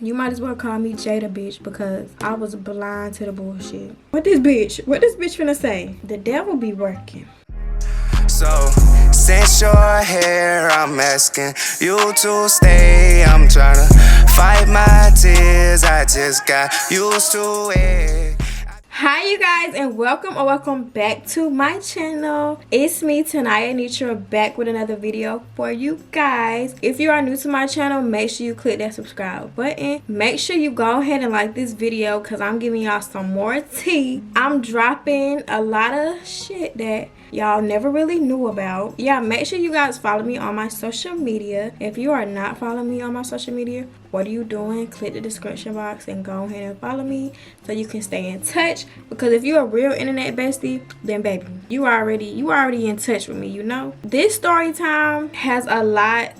You might as well call me Jada, bitch, because I was blind to the bullshit. What this bitch finna say? The devil be working. So, since you're here, I'm asking you to stay. I'm trying to fight my tears. I just got used to it. Hi you guys, and welcome back to my channel. It's me, Taniya Anitra, back with another video for you guys. If you are new to my channel, make sure you click that subscribe button. Make sure you go ahead and like this video because I'm giving y'all some more tea. I'm dropping a lot of shit that y'all never really knew about. Yeah, make sure you guys follow me on my social media. If you are not following me on my social media, what are you doing? Click the description box and go ahead and follow me so you can stay in touch. Because if you're a real internet bestie, then baby, you already in touch with me, you know? This story time has a lot.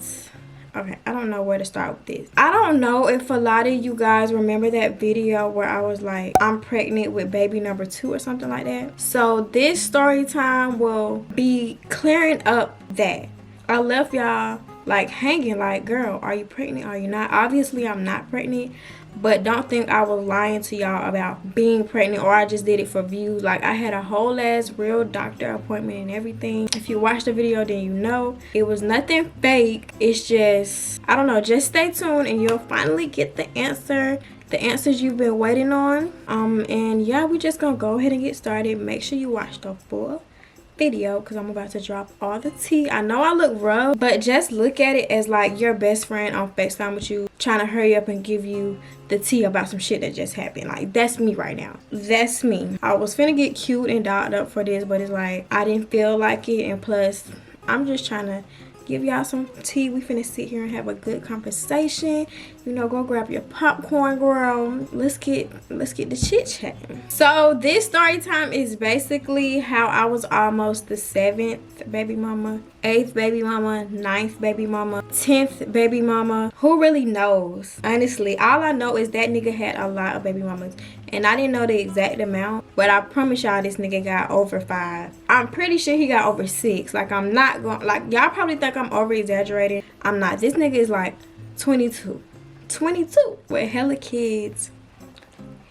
Okay, I don't know where to start with this. I don't know if a lot of you guys remember that video where I was like, I'm pregnant with baby number 2 or something like that. So this story time will be clearing up that. I left y'all like hanging like, girl, are you pregnant? Are you not? Obviously, I'm not pregnant. But don't think I was lying to y'all about being pregnant or I just did it for views. Like, I had a whole ass real doctor appointment and everything. If you watched the video, then you know it was nothing fake. It's just, I don't know, just stay tuned and you'll finally get the answer. The answers you've been waiting on. And yeah, we just gonna go ahead and get started. Make sure you watch the full video because I'm about to drop all the tea. I know I look rough, but just look at it as like your best friend on FaceTime with you trying to hurry up and give you the tea about some shit that just happened. Like, that's me right now. That's me. I was finna get cute and dolled up for this, but it's like I didn't feel like it, and plus I'm just trying to give y'all some tea. We finna sit here and have a good conversation. You know, go grab your popcorn, girl. Let's get the chit chatting. So this story time is basically how I was almost the 7th baby mama, 8th baby mama, 9th baby mama, 10th baby mama. Who really knows? Honestly, all I know is that nigga had a lot of baby mamas. And I didn't know the exact amount, but I promise y'all this nigga got over 5. I'm pretty sure he got over 6. Like, I'm not going, like, y'all probably think I'm over exaggerating. I'm not. This nigga is like 22 with hella kids,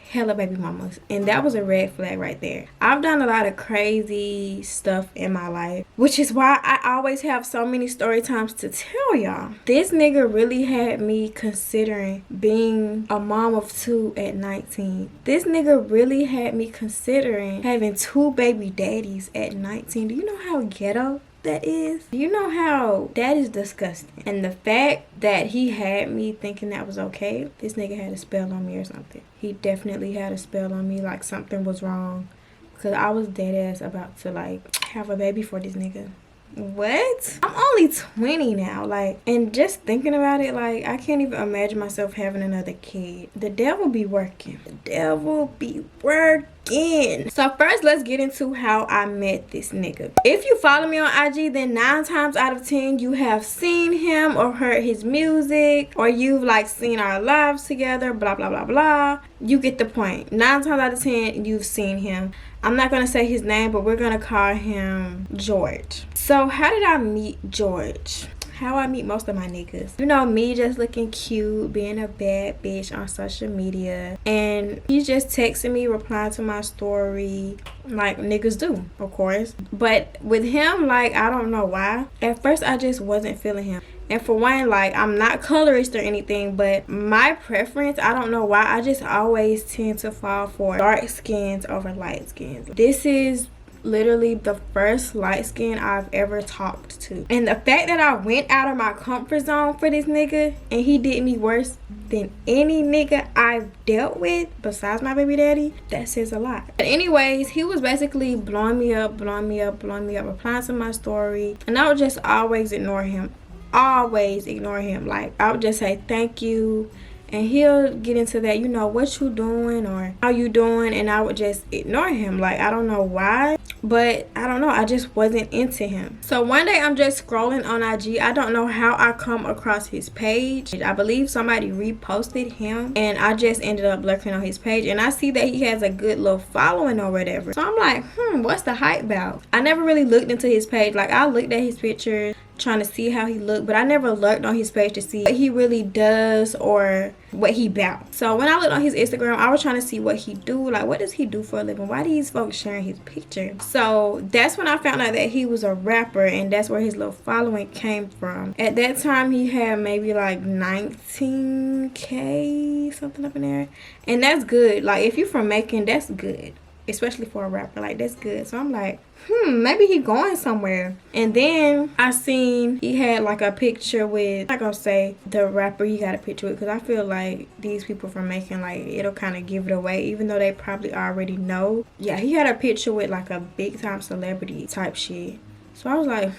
hella baby mamas, and that was a red flag right there. I've done a lot of crazy stuff in my life, which is why I always have so many story times to tell y'all. This nigga really had me considering being a mom of 2 at 19. This nigga really had me considering having 2 baby daddies at 19. Do you know how ghetto that is? You know how that is disgusting. And the fact that he had me thinking that was okay, this nigga had a spell on me or something. He definitely had a spell on me, like something was wrong, because I was dead ass about to like have a baby for this nigga. What? I'm only 20 now, like, and just thinking about it, like, I can't even imagine myself having another kid. The devil be working. The devil be working. So first, let's get into how I met this nigga. If you follow me on IG, then 9 times out of 10 you have seen him or heard his music, or you've like seen our lives together, blah blah blah blah. You get the point. 9 times out of 10 you've seen him. I'm not gonna say his name, but we're gonna call him George. So how did I meet George? How I meet most of my niggas. You know, me just looking cute, being a bad bitch on social media. And he just texting me, replying to my story, like niggas do, of course. But with him, like, I don't know why. At first, I just wasn't feeling him. And for one, like, I'm not colorist or anything, but my preference, I don't know why, I just always tend to fall for dark skins over light skins. This is literally the first light skin I've ever talked to. And the fact that I went out of my comfort zone for this nigga and he did me worse than any nigga I've dealt with besides my baby daddy, that says a lot. But anyways, he was basically blowing me up, replying to my story, and I would just always ignore him. Like, I would just say thank you, and he'll get into that, you know, what you doing or how you doing, and I would just ignore him. Like, I don't know why, but I don't know, I just wasn't into him. So one day I'm just scrolling on IG. I don't know how I come across his page. I believe somebody reposted him, and I just ended up lurking on his page, and I see that he has a good little following or whatever. So I'm like, what's the hype about? I never really looked into his page. Like, I looked at his pictures trying to see how he looked, but I never lurked on his page to see what he really does or what he bout. So when I looked on his Instagram, I was trying to see what he do. Like, what does he do for a living? Why these folks sharing his picture? So that's when I found out that he was a rapper, and that's where his little following came from. At that time, he had maybe like 19K, something up in there. And that's good. Like, if you're from Macon, that's good. Especially for a rapper, like, that's good. So I'm like, maybe he going somewhere. And then I seen he had like a picture with, I'm not gonna say the rapper he got a picture with, because I feel like these people from Macon, like, it'll kind of give it away, even though they probably already know. Yeah, he had a picture with like a big time celebrity type shit. So I was like,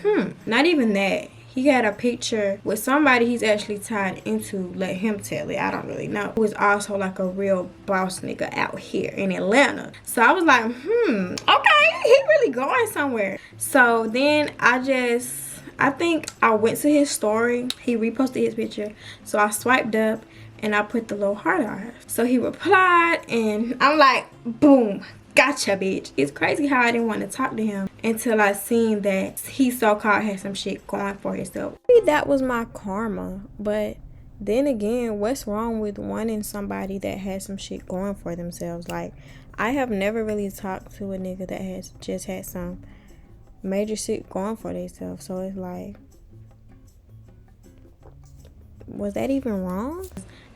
not even that. He had a picture with somebody he's actually tied into, let him tell it, I don't really know, who is also like a real boss nigga out here in Atlanta. So I was like, okay, he really going somewhere. So then I think I went to his story. He reposted his picture. So I swiped up and I put the little heart on. So he replied and I'm like, boom. Gotcha, bitch. It's crazy how I didn't want to talk to him until I seen that he so-called had some shit going for himself. Maybe that was my karma, but then again, what's wrong with wanting somebody that has some shit going for themselves? Like, I have never really talked to a nigga that has just had some major shit going for themselves. So it's like, was that even wrong?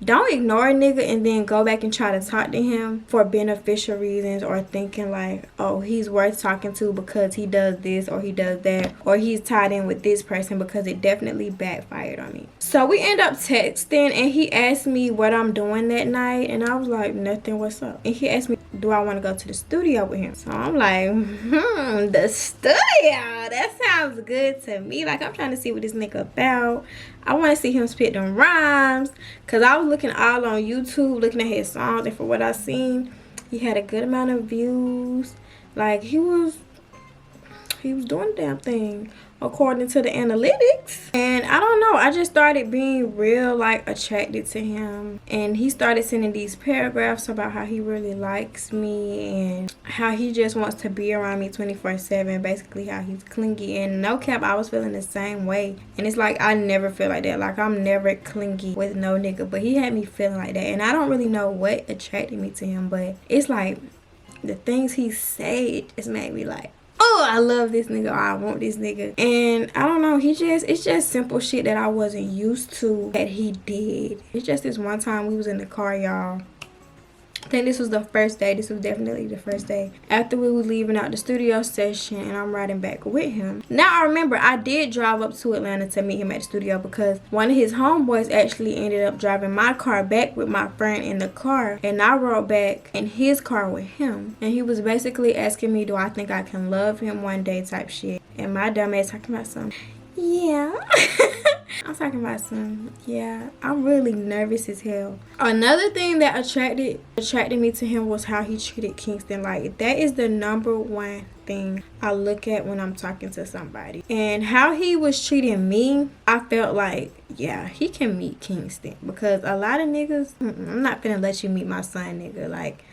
Don't ignore a nigga and then go back and try to talk to him for beneficial reasons, or thinking like, oh, he's worth talking to because he does this or he does that, or he's tied in with this person, because it definitely backfired on me. So we end up texting and he asked me what I'm doing that night, and I was like, nothing, what's up? And he asked me, do I want to go to the studio with him? So I'm like, the studio, that sounds good to me. Like, I'm trying to see what this nigga about. I want to see him spit them rhymes, because I was looking all on YouTube, looking at his songs, and for what I seen, he had a good amount of views. Like, he was doing the damn thing according to the analytics. And I don't know, I just started being real like attracted to him, and he started sending these paragraphs about how he really likes me and how he just wants to be around me 24/7, basically how he's clingy. And no cap, I was feeling the same way, and it's like I never feel like that. Like, I'm never clingy with no nigga, but he had me feeling like that. And I don't really know what attracted me to him, but it's like the things he said just made me like, oh, I love this nigga, or I want this nigga. And I don't know, it's just simple shit that I wasn't used to that he did. It's just this one time we was in the car, y'all. I think this was the first day. This was definitely the first day. After we were leaving out the studio session and I'm riding back with him. Now I remember I did drive up to Atlanta to meet him at the studio, because one of his homeboys actually ended up driving my car back with my friend in the car. And I rode back in his car with him. And he was basically asking me, do I think I can love him one day type shit. And my dumb ass talking about some, yeah. I'm talking about some, yeah, I'm really nervous as hell. Another thing that attracted me to him was how he treated Kingston. Like, that is the number one thing I look at when I'm talking to somebody. And how he was treating me, I felt like, yeah, he can meet Kingston. Because a lot of niggas, I'm not gonna let you meet my son, nigga. Like,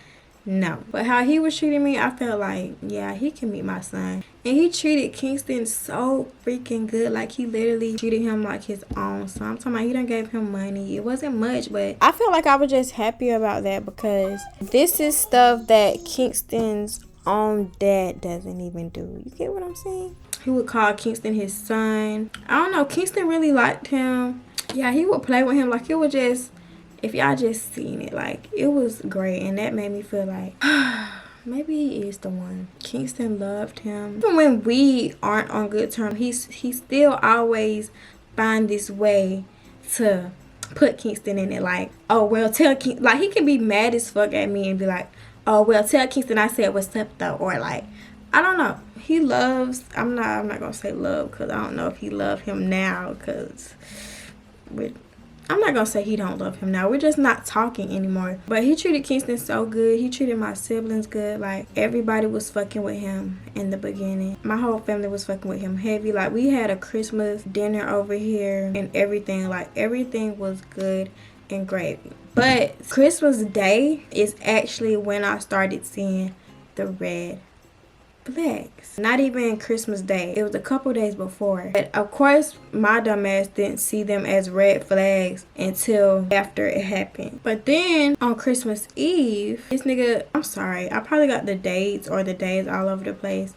no. But how he was treating me, I felt like, yeah, he can meet my son. And he treated Kingston so freaking good. Like, he literally treated him like his own son. I'm talking about, he done gave him money. It wasn't much, but I feel like I was just happy about that, because this is stuff that Kingston's own dad doesn't even do. You get what I'm saying? He would call Kingston his son. I don't know, Kingston really liked him. Yeah, he would play with him. Like, it was just, if y'all just seen it, like, it was great. And that made me feel like, maybe he is the one. Kingston loved him. Even when we aren't on good terms, he still always find this way to put Kingston in it. Like, oh, well, tell Kingston. Like, he can be mad as fuck at me and be like, oh, well, tell Kingston I said what's up though. Or like, I don't know. He loves, I'm not gonna say love, because I don't know if he love him now, because I'm not gonna say he don't love him now. We're just not talking anymore. But he treated Kingston so good. He treated my siblings good. Like, everybody was fucking with him in the beginning. My whole family was fucking with him heavy. Like, we had a Christmas dinner over here and everything. Like, everything was good and gravy. But Christmas Day is actually when I started seeing the red flags. Not even Christmas Day. It was a couple days before. But of course, my dumb ass didn't see them as red flags until after it happened. But then on Christmas Eve, this nigga, I'm sorry, I probably got the dates or the days all over the place.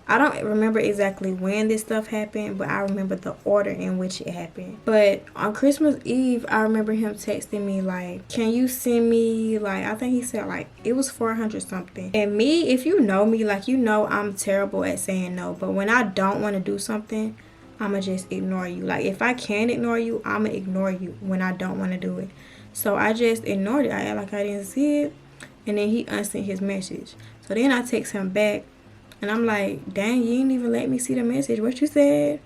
I don't remember exactly when this stuff happened, but I remember the order in which it happened. But on Christmas Eve, I remember him texting me like, can you send me, like, I think he said like, it was 400 something. And me, if you know me, like, you know I'm terrible at saying no. But when I don't want to do something, I'ma just ignore you. Like, if I can ignore you, I'ma ignore you when I don't want to do it. So I just ignored it. I act like I didn't see it. And then he unsent his message. So then I text him back. And I'm like, dang, you didn't even let me see the message. What you said?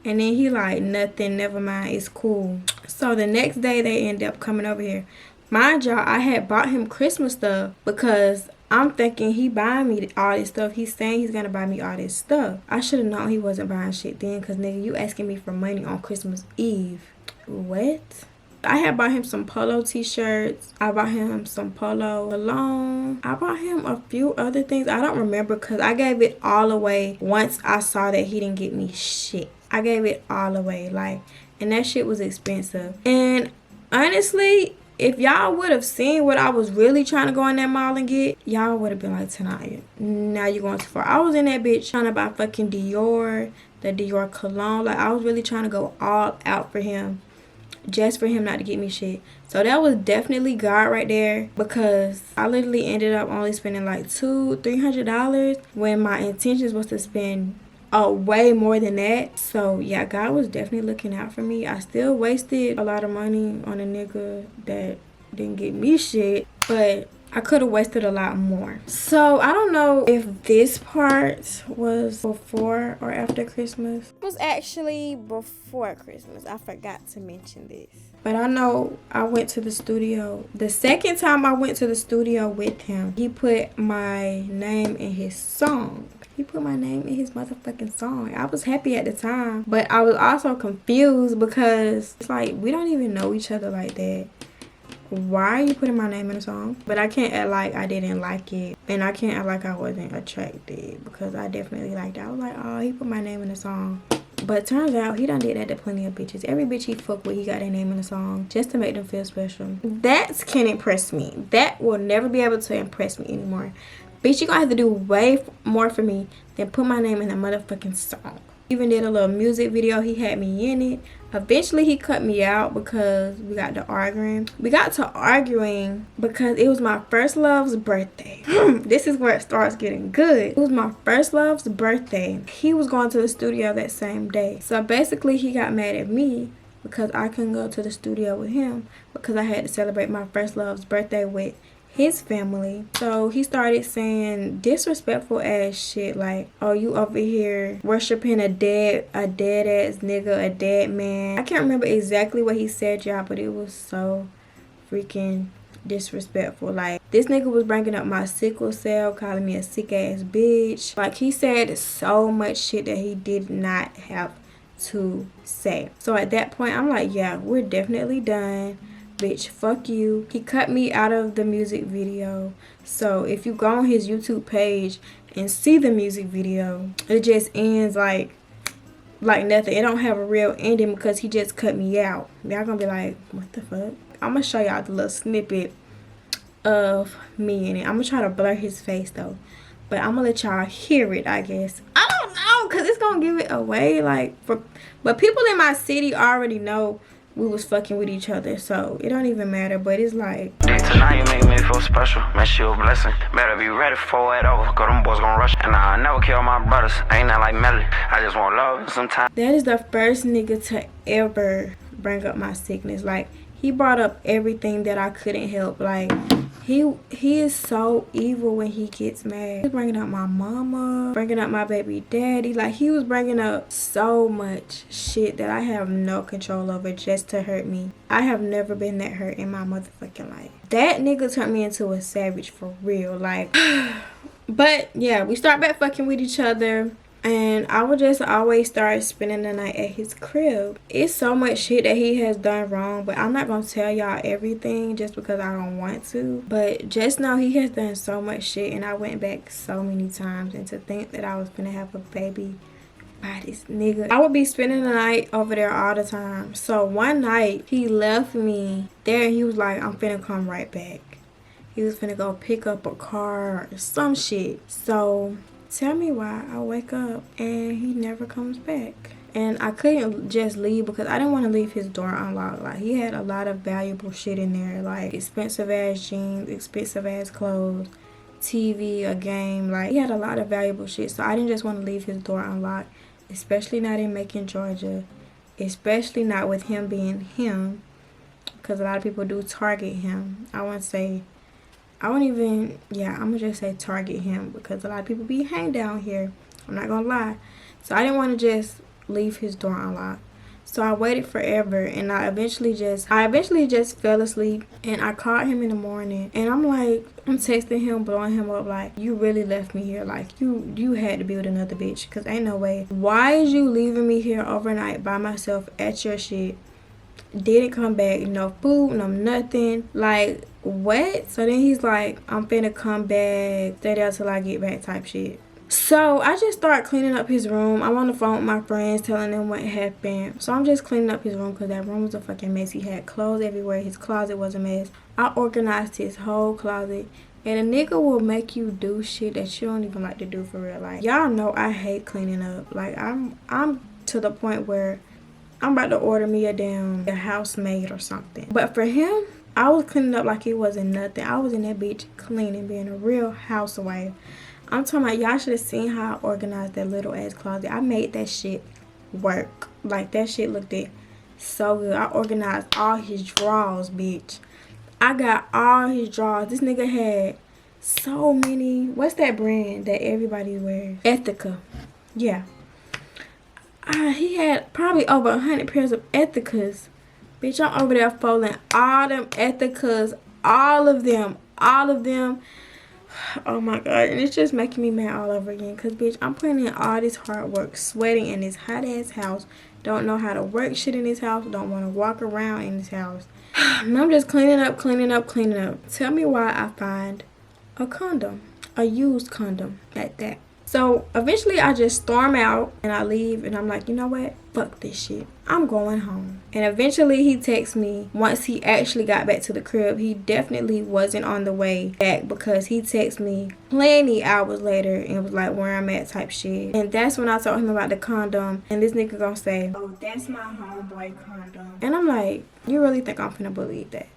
And then he like, nothing, never mind, it's cool. So the next day they end up coming over here. Mind y'all, I had bought him Christmas stuff because I'm thinking he buying me all this stuff. He's saying he's gonna buy me all this stuff. I should have known he wasn't buying shit then, because nigga, you asking me for money on Christmas Eve. What? I had bought him some polo t-shirts. I bought him some polo cologne. I bought him a few other things. I don't remember because I gave it all away once I saw that he didn't get me shit. I gave it all away. Like, and that shit was expensive. And honestly, if y'all would have seen what I was really trying to go in that mall and get, y'all would have been like, Taniya, now you're going too far. I was in that bitch trying to buy fucking Dior, the Dior cologne. Like, I was really trying to go all out for him, just for him not to get me shit. So that was definitely God right there, because I literally ended up only spending like $200-300 when my intentions was to spend way more than that. So yeah, God was definitely looking out for me. I still wasted a lot of money on a nigga that didn't get me shit, but I could have wasted a lot more. So I don't know if this part was before or after Christmas. It was actually before Christmas. I forgot to mention this. But I know I went to the studio. The second time I went to the studio with him, he put my name in his song. He put my name in his motherfucking song. I was happy at the time, but I was also confused because it's like, we don't even know each other like that. Why are you putting my name in a song? But I can't act like I didn't like it, and I can't act like I wasn't attracted, because I definitely liked it. I was like, oh, he put my name in a song. But turns out he done did that to plenty of bitches. Every bitch he fuck with, he got their name in a song just to make them feel special. That can impress me. That will never be able to impress me anymore. Bitch, you gonna have to do way more for me than put my name in a motherfucking song. Even did a little music video. He had me in it. Eventually he cut me out because we got to arguing. We got to arguing because it was my first love's birthday. This is where it starts getting good. It was my first love's birthday. He was going to the studio that same day. So basically he got mad at me because I couldn't go to the studio with him because I had to celebrate my first love's birthday with his family. So he started saying disrespectful ass shit like, oh, you over here worshiping a dead ass nigga, a dead man. I can't remember exactly what he said, y'all, but it was so freaking disrespectful. Like, this nigga was bringing up my sickle cell, calling me a sick ass bitch. Like, he said so much shit that he did not have to say. So at that point, I'm like, yeah, we're definitely done. Bitch, fuck you. He cut me out of the music video. So if you go on his YouTube page and see the music video, it just ends like nothing. It don't have a real ending because he just cut me out. Y'all gonna be like, what the fuck? I'm gonna show y'all the little snippet of me in it. I'm gonna try to blur his face though, but I'm gonna let y'all hear it, I guess. I don't know, cause it's gonna give it away. But people in my city already know we was fucking with each other, so it don't even matter. But it's like, tonight you make me feel special, man, she a blessing. Better be ready for it over, cause them boys gon' rush. And I never kill my brothers, ain't that like Melly. I just want love sometimes. That is the first nigga to ever bring up my sickness. Like, he brought up everything that I couldn't help. Like, he is so evil when he gets mad. He's bringing up my mama, bringing up my baby daddy. Like, he was bringing up so much shit that I have no control over just to hurt me. I have never been that hurt in my motherfucking life. That nigga turned me into a savage for real. Like, but yeah, we start back fucking with each other. And I would just always start spending the night at his crib. It's so much shit that he has done wrong, but I'm not gonna tell y'all everything just because I don't want to. But just know he has done so much shit, and I went back so many times. And to think that I was gonna have a baby by this nigga, I would be spending the night over there all the time. So one night he left me there and he was like, I'm finna come right back. He was finna go pick up a car or some shit. So tell me why I wake up and he never comes back. And I couldn't just leave because I didn't want to leave his door unlocked. Like, he had a lot of valuable shit in there, like expensive ass jeans, expensive ass clothes, TV, a game. Like, he had a lot of valuable shit. So I didn't just want to leave his door unlocked, especially not in Macon, Georgia, especially not with him being him, because a lot of people do target him. I'm gonna just say target him because a lot of people be hang down here. I'm not gonna lie. So I didn't want to just leave his door unlocked. So I waited forever, and I eventually just fell asleep. And I called him in the morning, and I'm texting him, blowing him up like, you really left me here. Like, you had to be with another bitch, because ain't no way. Why is you leaving me here overnight by myself at your shit? Didn't come back, no food, no nothing. Like, what? So then he's like, I'm finna come back, stay there till I get back type shit. So I just start cleaning up his room. I'm on the phone with my friends telling them what happened. So I'm just cleaning up his room because that room was a fucking mess. He had clothes everywhere. His closet was a mess. I organized his whole closet. And a nigga will make you do shit that you don't even like to do for real. Like, y'all know I hate cleaning up. Like, I'm to the point where I'm about to order me a housemaid or something. But for him, I was cleaning up like it wasn't nothing. I was in that bitch cleaning, being a real housewife. I'm talking about, y'all should have seen how I organized that little ass closet. I made that shit work. Like, that shit looked so good. I organized all his drawers, bitch. I got all his drawers. This nigga had so many. What's that brand that everybody wears? Ethica. Yeah. He had probably over 100 pairs of Ethicas. Bitch, I'm over there folding all them Ethicas. All of them. Oh my god. And it's just making me mad all over again. Because, bitch, I'm putting in all this hard work, sweating in this hot ass house. Don't know how to work shit in this house. Don't want to walk around in this house. And I'm just cleaning up. Tell me why I find a condom. A used condom at that. So eventually I just storm out and I leave, and I'm like, you know what? Fuck this shit. I'm going home. And eventually he texts me once he actually got back to the crib. He definitely wasn't on the way back because he texted me plenty hours later and was like, where I'm at type shit. And that's when I told him about the condom. And this nigga gonna say, oh, that's my homeboy condom. And I'm like, you really think I'm finna believe that?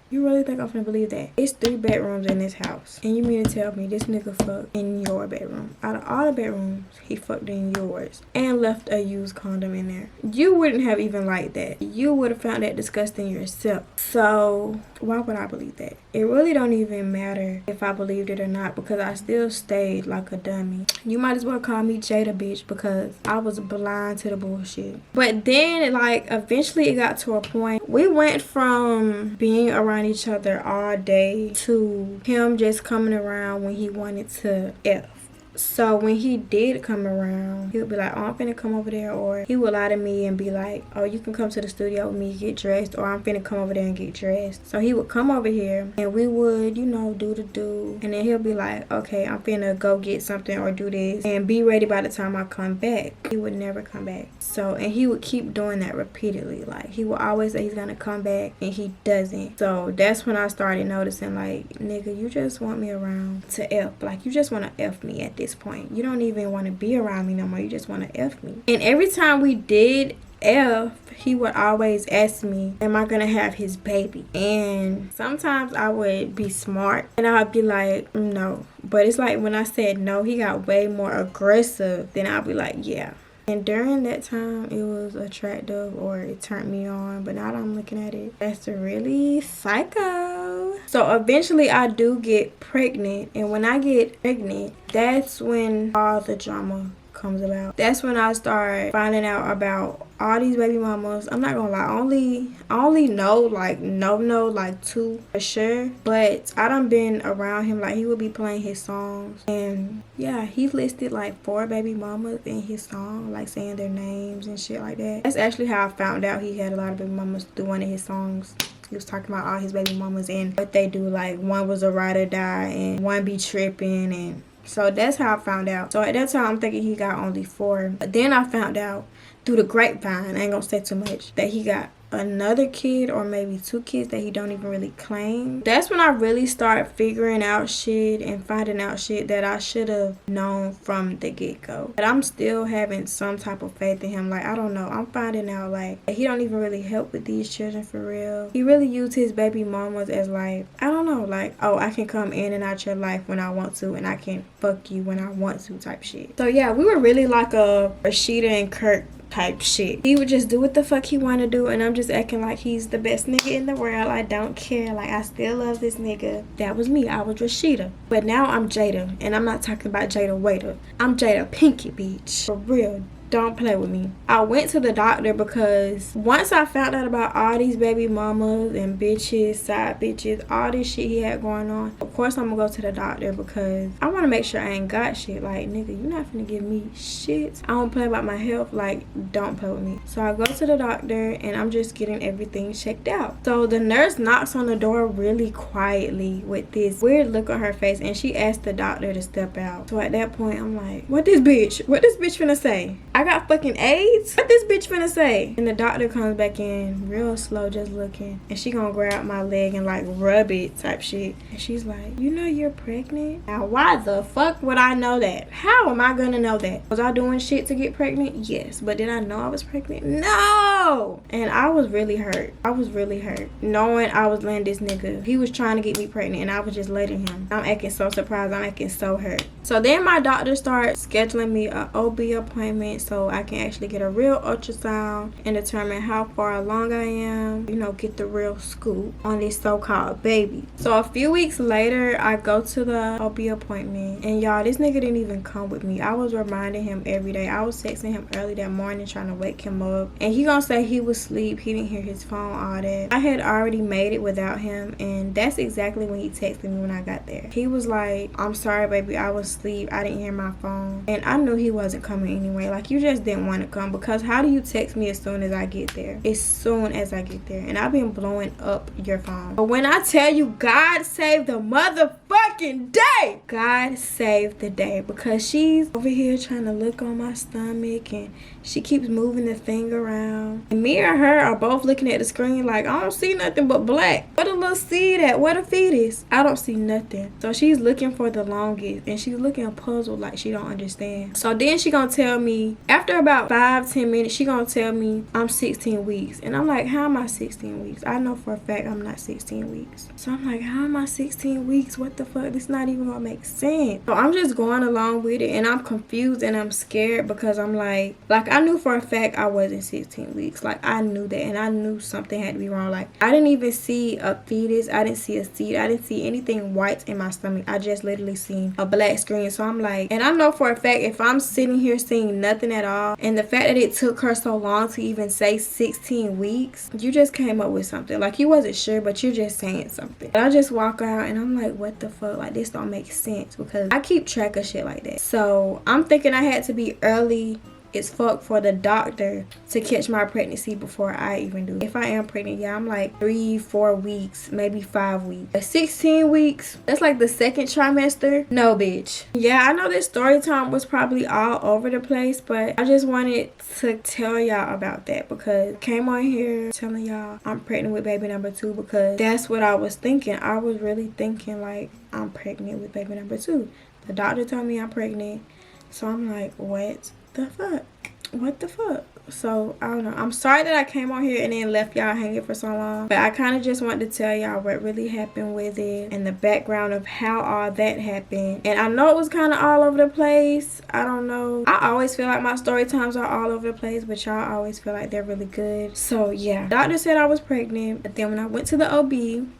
It's 3 bedrooms in this house. And you mean to tell me this nigga fucked in your bedroom? Out of all the bedrooms, he fucked in yours. And left a used condom in there. You wouldn't have even liked that. You would have found that disgusting yourself. So why would I believe that? It really don't even matter if I believed it or not, because I still stayed like a dummy. You might as well call me Jada, bitch, because I was blind to the bullshit. But then, like, eventually it got to a point. We went from being around each other all day to him just coming around when he wanted to F. So when he did come around, he would be like, oh, I'm finna come over there. Or he would lie to me and be like, oh, you can come to the studio with me, get dressed. Or I'm finna come over there and get dressed. So he would come over here and we would, you know, do the do. And then he'll be like, okay, I'm finna go get something or do this and be ready by the time I come back. He would never come back. So, and he would keep doing that repeatedly. Like, he would always say he's gonna come back and he doesn't. So that's when I started noticing, like, nigga, you just want me around to F. Like, you just want to F me at this point. You don't even want to be around me no more. You just want to F me. And every time we did F, he would always ask me, am I gonna have his baby? And sometimes I would be smart and I'd be like, no. But it's like when I said no, he got way more aggressive. Then I'd be like, yeah. And during that time, it was attractive or it turned me on. But now that I'm looking at it, that's really psycho. So eventually I do get pregnant. And when I get pregnant, that's when all the drama comes about. That's when I start finding out about all these baby mamas. I'm not gonna lie, I only know like like 2 for sure, but I done been around him. Like he would be playing his songs, and yeah, he listed like 4 baby mamas in his song, like saying their names and shit like that. That's actually how I found out he had a lot of baby mamas through one of his songs. He was talking about all his baby mamas and what they do. Like one was a ride or die and one be tripping, and so that's how I found out. So at that time I'm thinking he got only 4, but then I found out through the grapevine, I ain't gonna say too much, that he got another kid or maybe 2 kids that he don't even really claim. That's when I really start figuring out shit and finding out shit that I should have known from the get-go. But I'm still having some type of faith in him. Like, I don't know, I'm finding out like he don't even really help with these children for real. He really used his baby mamas as like, I don't know, like, oh, I can come in and out your life when I want to, and I can fuck you when I want to type shit. So yeah, we were really like a Rashida and Kirk type shit. He would just do what the fuck he want to do, and I'm just acting like he's the best nigga in the world. I don't care. Like, I still love this nigga. That was me. I was Rashida. But now I'm Jada, and I'm not talking about Jada Waiter. I'm Jada Pinky, bitch. For real. Don't play with me. I went to the doctor because once I found out about all these baby mamas and bitches, side bitches, all this shit he had going on, of course I'm gonna go to the doctor because I want to make sure I ain't got shit. Like, nigga, you not finna give me shit. I don't play about my health. Like, don't play with me. So I go to the doctor and I'm just getting everything checked out. So the nurse knocks on the door really quietly with this weird look on her face, and she asked the doctor to step out. So at that point I'm like, what this bitch finna say? I got fucking AIDS? What this bitch finna say? And the doctor comes back in real slow, just looking, and she gonna grab my leg and like rub it type shit. And she's like, you know you're pregnant? Now why the fuck would I know that? How am I gonna know that? Was I doing shit to get pregnant? Yes. But did I know I was pregnant? No. And I was really hurt. I was really hurt knowing I was letting this nigga, he was trying to get me pregnant and I was just letting him. I'm acting so surprised. I'm acting so hurt. So then my doctor starts scheduling me an OB appointment so I can actually get a real ultrasound and determine how far along I am, you know, get the real scoop on this so-called baby. So a few weeks later, I go to the OB appointment, and y'all, this nigga didn't even come with me. I was reminding him every day. I was texting him early that morning trying to wake him up, and he gonna say he was asleep, he didn't hear his phone, all that. I had already made it without him, and that's exactly when he texted me when I got there. He was like, I'm sorry baby, I was asleep, I didn't hear my phone. And I knew he wasn't coming anyway. Like, you just didn't want to come, because how do you text me as soon as I get there? As soon as I get there. And I've been blowing up your phone. But when I tell you, God saved the motherfucking day. God saved the day, because she's over here trying to look on my stomach and she keeps moving the thing around. And me and her are both looking at the screen like, I don't see nothing but black. What a little seed at? What a fetus? I don't see nothing. So she's looking for the longest, and she's looking puzzled like she don't understand. So then she gonna tell me, after about 5-10 minutes, she gonna tell me I'm 16 weeks. And I'm like, how am I 16 weeks? I know for a fact I'm not 16 weeks. So I'm like, how am I 16 weeks? What the fuck? This not even gonna make sense. So I'm just going along with it, and I'm confused and I'm scared, because I'm like I knew for a fact I wasn't 16 weeks. Like, I knew that, and I knew something had to be wrong. Like, I didn't even see a fetus. I didn't see a seed. I didn't see anything white in my stomach. I just literally seen a black screen. So I'm like, and I know for a fact if I'm sitting here seeing nothing at all, and the fact that it took her so long to even say 16 weeks, you just came up with something. Like, you wasn't sure, but you're just saying something. And I just walk out and I'm like, what the fuck? Like, this don't make sense, because I keep track of shit like that. So I'm thinking I had to be early as fuck for the doctor to catch my pregnancy before I even do. If I am pregnant, yeah, I'm like 3-4 weeks, maybe 5 weeks. But 16 weeks, that's like the second trimester. No, bitch. Yeah, I know this story time was probably all over the place, but I just wanted to tell y'all about that, because I came on here telling y'all I'm pregnant with baby number 2, because that's what I was thinking. I was really thinking like, I'm pregnant with baby number 2. The doctor told me I'm pregnant, so I'm like, what the fuck? What the fuck? So I don't know. I'm sorry that I came on here and then left y'all hanging for so long, but I kind of just wanted to tell y'all what really happened with it and the background of how all that happened. And I know it was kind of all over the place. I don't know. I always feel like my story times are all over the place, but y'all always feel like they're really good. So yeah, doctor said I was pregnant, but then when I went to the OB,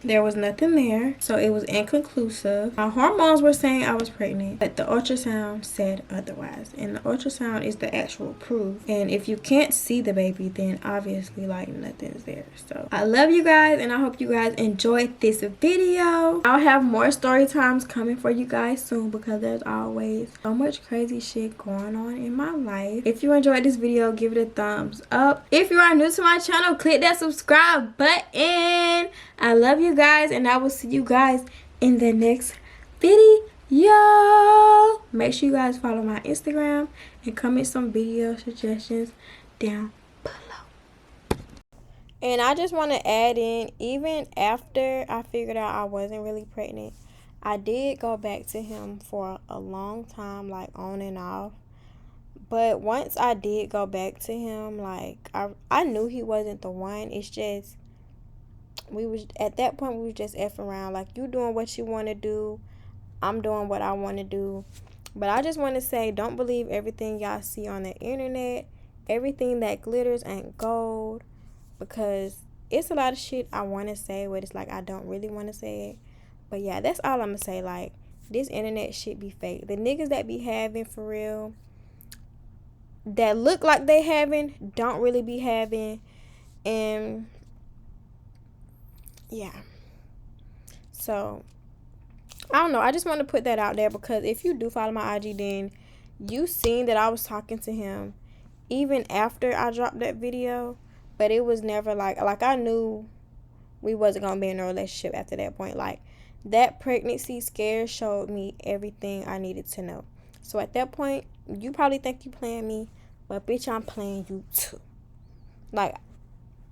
there was nothing there, so it was inconclusive. My hormones were saying I was pregnant, but the ultrasound said otherwise, and the ultrasound is the actual proof. And if you can't can't see the baby, then obviously like nothing's there. So I love you guys, and I hope you guys enjoyed this video. I'll have more story times coming for you guys soon, because there's always so much crazy shit going on in my life. If you enjoyed this video, give it a thumbs up. If you are new to my channel, click that subscribe button. I love you guys, and I will see you guys in the next video. Make sure you guys follow my Instagram and comment some video suggestions down below. And I just want to add in, even after I figured out I wasn't really pregnant, I did go back to him for a long time, like on and off. But once I did go back to him, like I knew he wasn't the one. It's just at that point we was just effing around. Like, you doing what you want to do, I'm doing what I want to do. But I just want to say, don't believe everything y'all see on the internet. Everything that glitters ain't gold. Because it's a lot of shit I want to say, but it's like I don't really want to say it. But yeah, that's all I'm going to say. Like, this internet shit be fake. The niggas that be having for real, that look like they having, don't really be having. And yeah. So I don't know. I just want to put that out there, because if you do follow my IG, then you seen that I was talking to him even after I dropped that video. But it was never like I knew we wasn't going to be in a relationship after that point. Like, that pregnancy scare showed me everything I needed to know. So at that point, you probably think you playing me, but bitch, I'm playing you too. Like,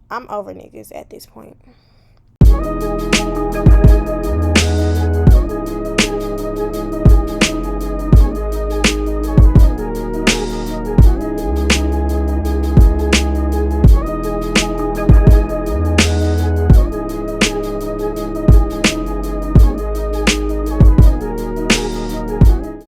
I'm over niggas at this point.